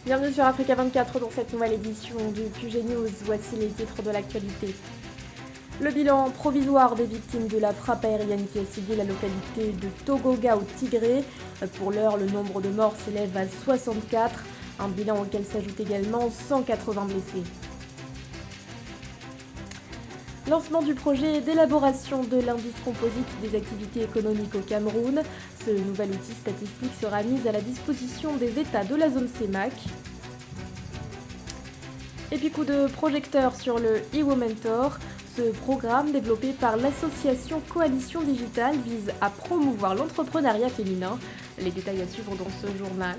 Bienvenue sur Africa 24 dans cette nouvelle édition du QG News. Voici les titres de l'actualité. Le bilan provisoire des victimes de la frappe aérienne qui a ciblé la localité de Togoga au Tigré. Pour l'heure, le nombre de morts s'élève à 64, un bilan auquel s'ajoutent également 180 blessés. Lancement du projet d'élaboration de l'indice composite des activités économiques au Cameroun. Ce nouvel outil statistique sera mis à la disposition des États de la zone CEMAC. Et puis coup de projecteur sur le e-Womentor. Ce programme développé par l'association Coalition Digitale vise à promouvoir l'entrepreneuriat féminin. Les détails à suivre dans ce journal.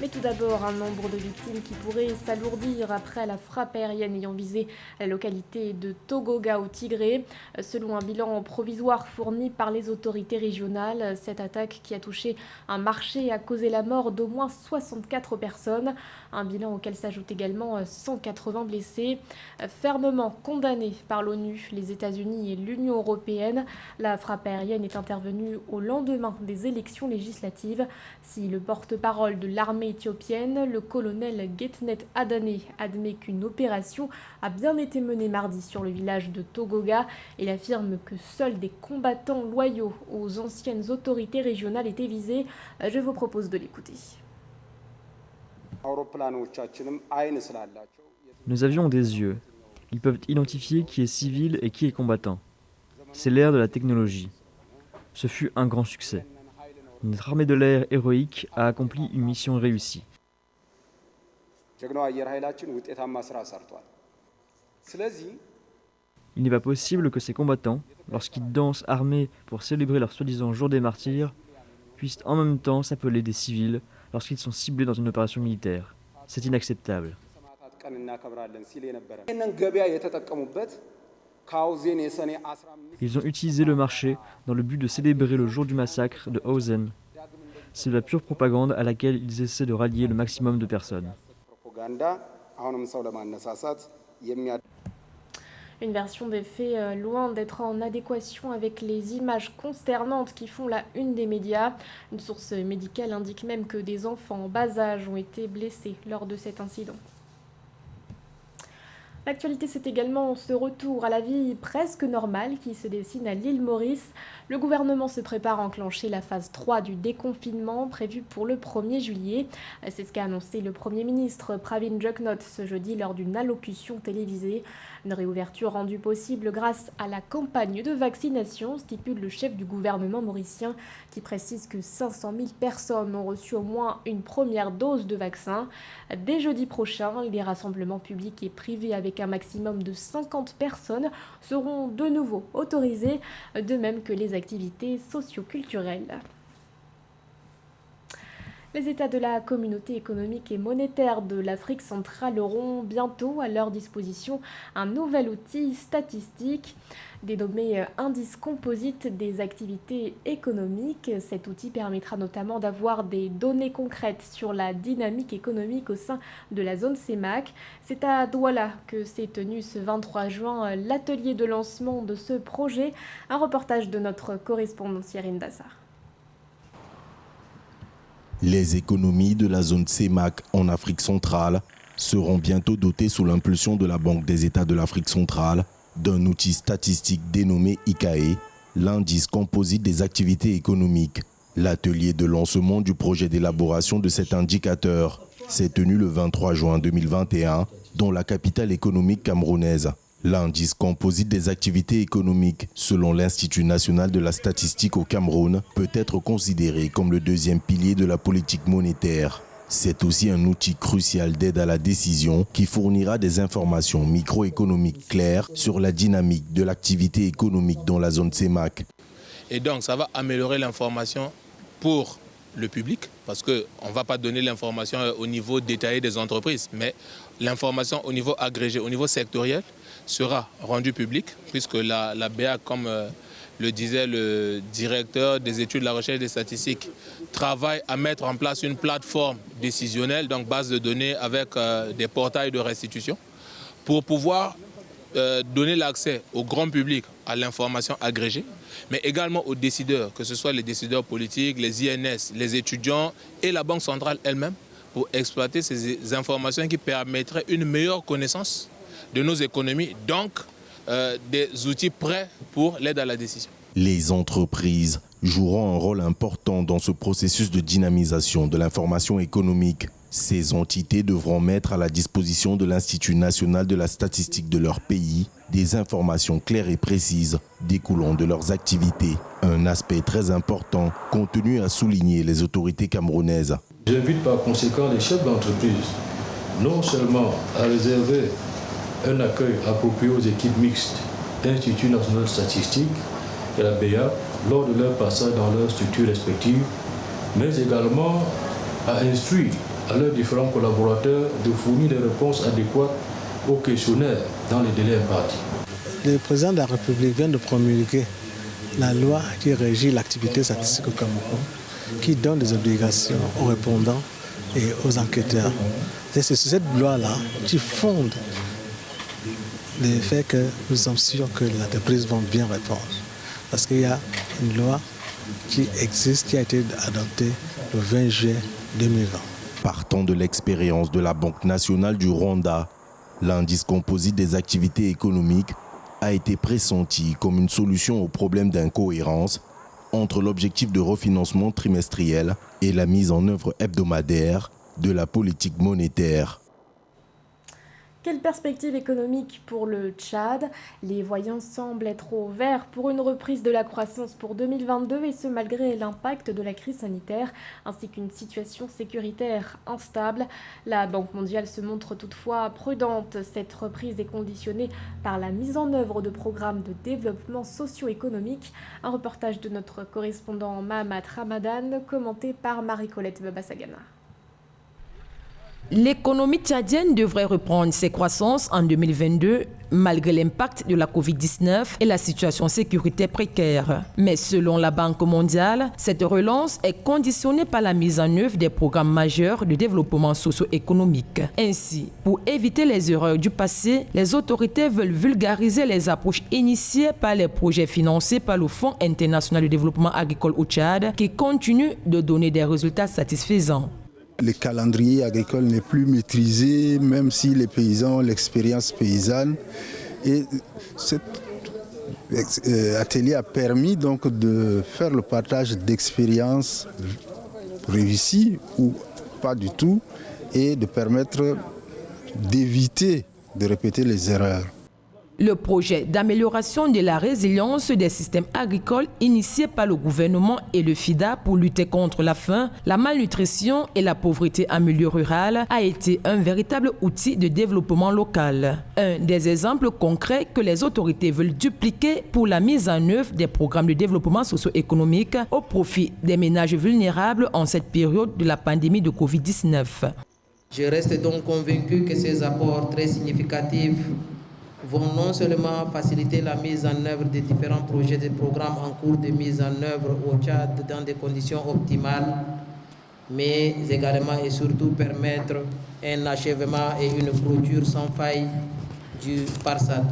Mais tout d'abord, un nombre de victimes qui pourrait s'alourdir après la frappe aérienne ayant visé la localité de Togoga au Tigré. Selon un bilan provisoire fourni par les autorités régionales, cette attaque qui a touché un marché a causé la mort d'au moins 64 personnes. Un bilan auquel s'ajoutent également 180 blessés. Fermement condamnée par l'ONU, les États-Unis et l'Union européenne, la frappe aérienne est intervenue au lendemain des élections législatives. Si le porte-parole de l'armée éthiopienne, le colonel Getnet Adane, admet qu'une opération a bien été menée mardi sur le village de Togoga. Il affirme que seuls des combattants loyaux aux anciennes autorités régionales étaient visés. Je vous propose de l'écouter. Nous avions des yeux. Ils peuvent identifier qui est civil et qui est combattant. C'est l'ère de la technologie. Ce fut un grand succès. Notre armée de l'air héroïque a accompli une mission réussie. Il n'est pas possible que ces combattants, lorsqu'ils dansent armés pour célébrer leur soi-disant jour des martyrs, puissent en même temps s'appeler des civils lorsqu'ils sont ciblés dans une opération militaire. C'est inacceptable. Ils ont utilisé le marché dans le but de célébrer le jour du massacre de Hausen. C'est de la pure propagande à laquelle ils essaient de rallier le maximum de personnes. Une version des faits loin d'être en adéquation avec les images consternantes qui font la une des médias. Une source médicale indique même que des enfants en bas âge ont été blessés lors de cet incident. L'actualité, c'est également ce retour à la vie presque normale qui se dessine à l'île Maurice. Le gouvernement se prépare à enclencher la phase 3 du déconfinement prévue pour le 1er juillet. C'est ce qu'a annoncé le Premier ministre Pravin Jugnauth ce jeudi lors d'une allocution télévisée. Une réouverture rendue possible grâce à la campagne de vaccination, stipule le chef du gouvernement mauricien qui précise que 500 000 personnes ont reçu au moins une première dose de vaccin. Dès jeudi prochain, les rassemblements publics et privés avec un maximum de 50 personnes seront de nouveau autorisés, de même que les activités socio-culturelles. Les États de la communauté économique et monétaire de l'Afrique centrale auront bientôt à leur disposition un nouvel outil statistique dénommé indice composite des activités économiques. Cet outil permettra notamment d'avoir des données concrètes sur la dynamique économique au sein de la zone CEMAC. C'est à Douala que s'est tenu ce 23 juin l'atelier de lancement de ce projet. Un reportage de notre correspondante Yerine Dassar. Les économies de la zone CEMAC en Afrique centrale seront bientôt dotées sous l'impulsion de la Banque des États de l'Afrique centrale d'un outil statistique dénommé ICAE, l'indice composite des activités économiques. L'atelier de lancement du projet d'élaboration de cet indicateur s'est tenu le 23 juin 2021 dans la capitale économique camerounaise. L'indice composite des activités économiques, selon l'Institut national de la statistique au Cameroun, peut être considéré comme le deuxième pilier de la politique monétaire. C'est aussi un outil crucial d'aide à la décision qui fournira des informations microéconomiques claires sur la dynamique de l'activité économique dans la zone CEMAC. Et donc ça va améliorer l'information pour le public, parce qu'on ne va pas donner l'information au niveau détaillé des entreprises, mais l'information au niveau agrégé, au niveau sectoriel, sera rendue publique, puisque la BA, comme le disait le directeur des études de la recherche et des statistiques, travaille à mettre en place une plateforme décisionnelle, donc base de données avec des portails de restitution, pour pouvoir donner l'accès au grand public à l'information agrégée, mais également aux décideurs, que ce soit les décideurs politiques, les INS, les étudiants et la Banque centrale elle-même, pour exploiter ces informations qui permettraient une meilleure connaissance de nos économies, donc des outils prêts pour l'aide à la décision. Les entreprises joueront un rôle important dans ce processus de dynamisation de l'information économique. Ces entités devront mettre à la disposition de l'Institut national de la statistique de leur pays des informations claires et précises découlant de leurs activités. Un aspect très important contenu à souligner les autorités camerounaises. J'invite par conséquent les chefs d'entreprise non seulement à réserver un accueil approprié aux équipes mixtes, Institut national de statistique et la BEA, lors de leur passage dans leurs structures respectives, mais également à instruire à leurs différents collaborateurs de fournir des réponses adéquates aux questionnaires dans les délais impartis. Le président de la République vient de promulguer la loi qui régit l'activité statistique au Cameroun, qui donne des obligations aux répondants et aux enquêteurs. Et c'est cette loi-là qui fonde le fait que nous sommes sûrs que les entreprises vont bien répondre. Parce qu'il y a une loi qui existe, qui a été adoptée le 20 juillet 2020. Partant de l'expérience de la Banque nationale du Rwanda, l'indice composite des activités économiques a été pressenti comme une solution au problème d'incohérence entre l'objectif de refinancement trimestriel et la mise en œuvre hebdomadaire de la politique monétaire. Quelle perspective économique pour le Tchad? Les voyants semblent être au vert pour une reprise de la croissance pour 2022 et ce malgré l'impact de la crise sanitaire ainsi qu'une situation sécuritaire instable. La Banque mondiale se montre toutefois prudente. Cette reprise est conditionnée par la mise en œuvre de programmes de développement socio-économique. Un reportage de notre correspondant Mahamat Ramadan commenté par Marie-Colette Babasagana. L'économie tchadienne devrait reprendre ses croissances en 2022 malgré l'impact de la Covid-19 et la situation sécuritaire précaire. Mais selon la Banque mondiale, cette relance est conditionnée par la mise en œuvre des programmes majeurs de développement socio-économique. Ainsi, pour éviter les erreurs du passé, les autorités veulent vulgariser les approches initiées par les projets financés par le Fonds international de développement agricole au Tchad qui continue de donner des résultats satisfaisants. Le calendrier agricole n'est plus maîtrisé, même si les paysans ont l'expérience paysanne. Et cet atelier a permis donc de faire le partage d'expériences réussies ou pas du tout, et de permettre d'éviter de répéter les erreurs. Le projet d'amélioration de la résilience des systèmes agricoles initié par le gouvernement et le FIDA pour lutter contre la faim, la malnutrition et la pauvreté en milieu rural a été un véritable outil de développement local. Un des exemples concrets que les autorités veulent dupliquer pour la mise en œuvre des programmes de développement socio-économique au profit des ménages vulnérables en cette période de la pandémie de Covid-19. Je reste donc convaincu que ces apports très significatifs vont non seulement faciliter la mise en œuvre des différents projets et programmes en cours de mise en œuvre au Tchad dans des conditions optimales, mais également et surtout permettre un achèvement et une clôture sans faille du PARSAT.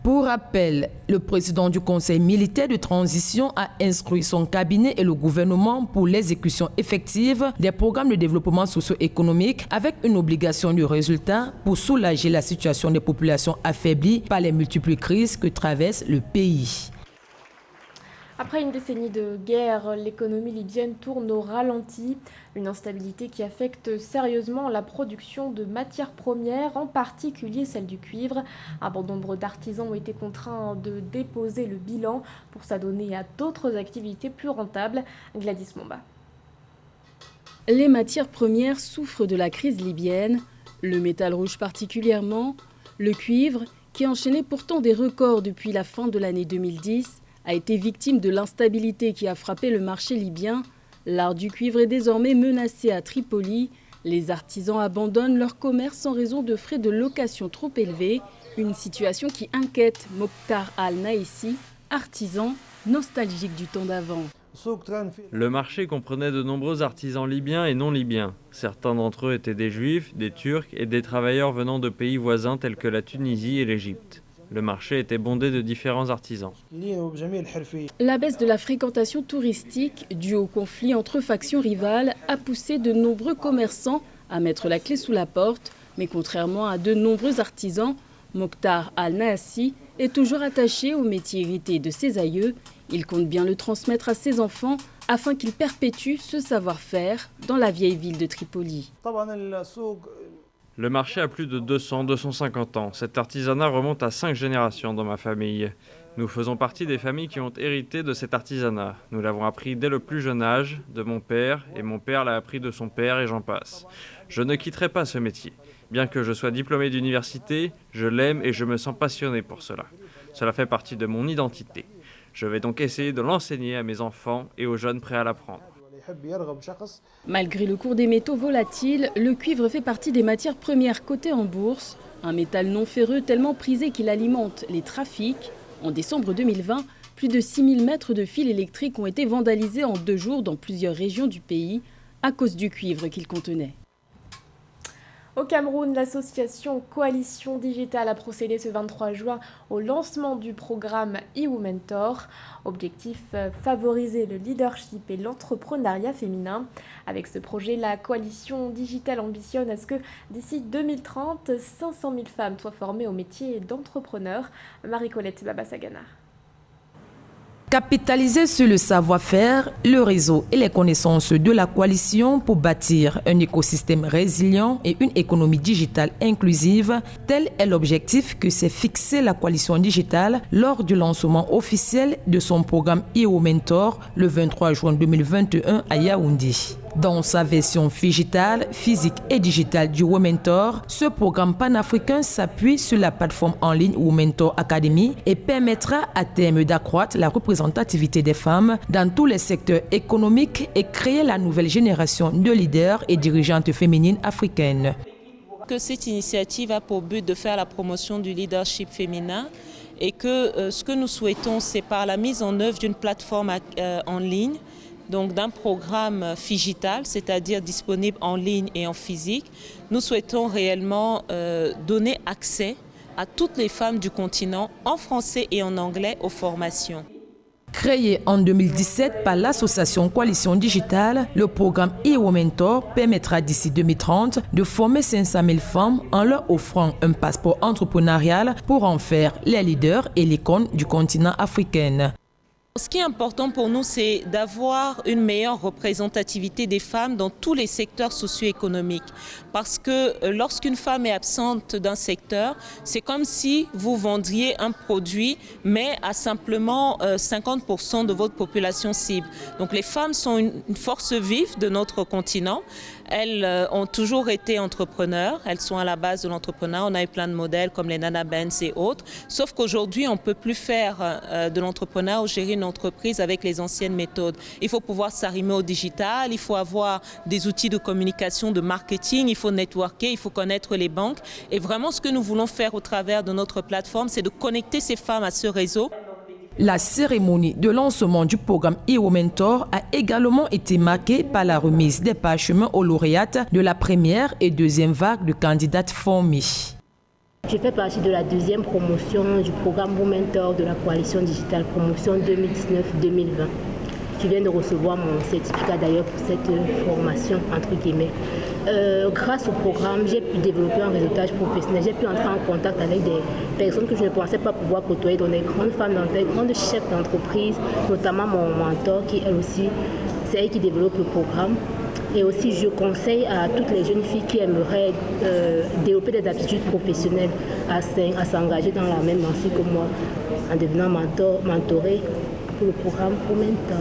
Pour rappel, le président du Conseil militaire de transition a instruit son cabinet et le gouvernement pour l'exécution effective des programmes de développement socio-économique avec une obligation de résultat pour soulager la situation des populations affaiblies par les multiples crises que traverse le pays. Après une décennie de guerre, l'économie libyenne tourne au ralenti. Une instabilité qui affecte sérieusement la production de matières premières, en particulier celle du cuivre. Un bon nombre d'artisans ont été contraints de déposer le bilan pour s'adonner à d'autres activités plus rentables. Gladys Momba. Les matières premières souffrent de la crise libyenne, le métal rouge particulièrement, le cuivre, qui enchaînait pourtant des records depuis la fin de l'année 2010, a été victime de l'instabilité qui a frappé le marché libyen. L'art du cuivre est désormais menacé à Tripoli. Les artisans abandonnent leur commerce en raison de frais de location trop élevés. Une situation qui inquiète Mokhtar Al-Naïsi, artisan nostalgique du temps d'avant. Le marché comprenait de nombreux artisans libyens et non libyens. Certains d'entre eux étaient des juifs, des turcs et des travailleurs venant de pays voisins tels que la Tunisie et l'Égypte. Le marché était bondé de différents artisans. La baisse de la fréquentation touristique due au conflit entre factions rivales a poussé de nombreux commerçants à mettre la clé sous la porte. Mais contrairement à de nombreux artisans, Mokhtar Al-Naassi est toujours attaché au métier hérité de ses aïeux. Il compte bien le transmettre à ses enfants afin qu'ils perpétuent ce savoir-faire dans la vieille ville de Tripoli. Le marché a plus de 200-250 ans. Cet artisanat remonte à 5 générations dans ma famille. Nous faisons partie des familles qui ont hérité de cet artisanat. Nous l'avons appris dès le plus jeune âge de mon père, et mon père l'a appris de son père, et j'en passe. Je ne quitterai pas ce métier. Bien que je sois diplômé d'université, je l'aime et je me sens passionné pour cela. Cela fait partie de mon identité. Je vais donc essayer de l'enseigner à mes enfants et aux jeunes prêts à l'apprendre. Malgré le cours des métaux volatiles, le cuivre fait partie des matières premières cotées en bourse. Un métal non ferreux tellement prisé qu'il alimente les trafics. En décembre 2020, plus de 6000 mètres de fils électriques ont été vandalisés en 2 jours dans plusieurs régions du pays à cause du cuivre qu'ils contenaient. Au Cameroun, l'association Coalition Digitale a procédé ce 23 juin au lancement du programme eWomentor. Objectif, favoriser le leadership et l'entrepreneuriat féminin. Avec ce projet, la Coalition Digitale ambitionne à ce que d'ici 2030, 500 000 femmes soient formées au métier d'entrepreneur. Marie-Colette Babasagana. Capitaliser sur le savoir-faire, le réseau et les connaissances de la coalition pour bâtir un écosystème résilient et une économie digitale inclusive, tel est l'objectif que s'est fixé la coalition digitale lors du lancement officiel de son programme eWomentor le 23 juin 2021 à Yaoundé. Dans sa version digitale, physique et digitale du Womentor, ce programme panafricain s'appuie sur la plateforme en ligne Womentor Academy et permettra à terme d'accroître la représentativité des femmes dans tous les secteurs économiques et créer la nouvelle génération de leaders et dirigeantes féminines africaines. Cette initiative a pour but de faire la promotion du leadership féminin et que ce que nous souhaitons, c'est par la mise en œuvre d'une plateforme en ligne, donc d'un programme digital, c'est-à-dire disponible en ligne et en physique, nous souhaitons réellement donner accès à toutes les femmes du continent en français et en anglais aux formations. Créé en 2017 par l'association Coalition Digitale, le programme eWomentor permettra d'ici 2030 de former 500 000 femmes en leur offrant un passeport entrepreneurial pour en faire les leaders et l'icône du continent africain. Ce qui est important pour nous, c'est d'avoir une meilleure représentativité des femmes dans tous les secteurs socio-économiques. Parce que lorsqu'une femme est absente d'un secteur, c'est comme si vous vendriez un produit, mais à simplement 50% de votre population cible. Donc les femmes sont une force vive de notre continent. Elles ont toujours été entrepreneurs, elles sont à la base de l'entrepreneuriat. On a eu plein de modèles comme les Nana Benz et autres. Sauf qu'aujourd'hui, on ne peut plus faire de l'entrepreneuriat ou gérer une entreprise avec les anciennes méthodes. Il faut pouvoir s'arrimer au digital, il faut avoir des outils de communication, de marketing, il faut networker, il faut connaître les banques. Et vraiment, ce que nous voulons faire au travers de notre plateforme, c'est de connecter ces femmes à ce réseau. La cérémonie de lancement du programme eWomentor a également été marquée par la remise des parchemins aux lauréates de la première et deuxième vague de candidates formées. Je fais partie de la deuxième promotion du programme Womentor de la Coalition Digitale, promotion 2019-2020. Je viens de recevoir mon certificat d'ailleurs pour cette formation, entre guillemets. Grâce au programme, j'ai pu développer un réseautage professionnel. J'ai pu entrer en contact avec des personnes que je ne pensais pas pouvoir côtoyer, dans des grandes femmes, dans des grandes chefs d'entreprise, notamment mon mentor qui, elle aussi, c'est elle qui développe le programme. Et aussi, je conseille à toutes les jeunes filles qui aimeraient développer des aptitudes professionnelles à s'engager dans la même lancée que moi, en devenant mentorée pour le programme Womentor.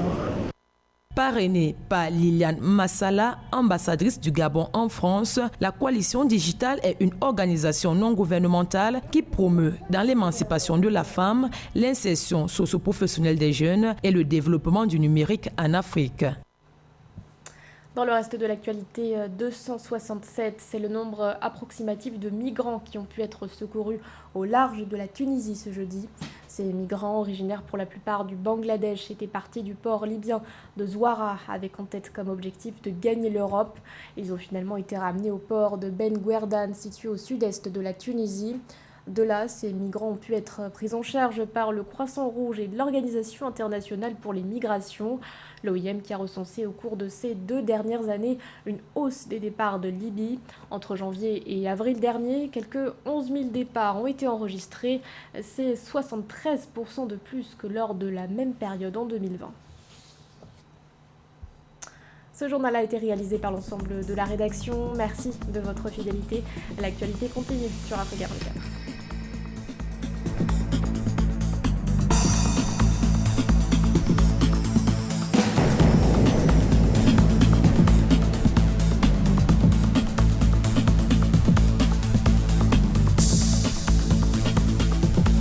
Parrainée par Liliane Massala, ambassadrice du Gabon en France, la Coalition Digitale est une organisation non gouvernementale qui promeut dans l'émancipation de la femme, l'insertion socio-professionnelle des jeunes et le développement du numérique en Afrique. Dans le reste de l'actualité, 267, c'est le nombre approximatif de migrants qui ont pu être secourus au large de la Tunisie ce jeudi. Ces migrants, originaires pour la plupart du Bangladesh, étaient partis du port libyen de Zouara avec en tête comme objectif de gagner l'Europe. Ils ont finalement été ramenés au port de Ben Guerdan, situé au sud-est de la Tunisie. De là, ces migrants ont pu être pris en charge par le Croissant Rouge et l'Organisation internationale pour les migrations. L'OIM qui a recensé au cours de ces 2 dernières années une hausse des départs de Libye. Entre janvier et avril dernier, quelques 11 000 départs ont été enregistrés. C'est 73% de plus que lors de la même période en 2020. Ce journal a été réalisé par l'ensemble de la rédaction. Merci de votre fidélité. L'actualité continue sur Info 44.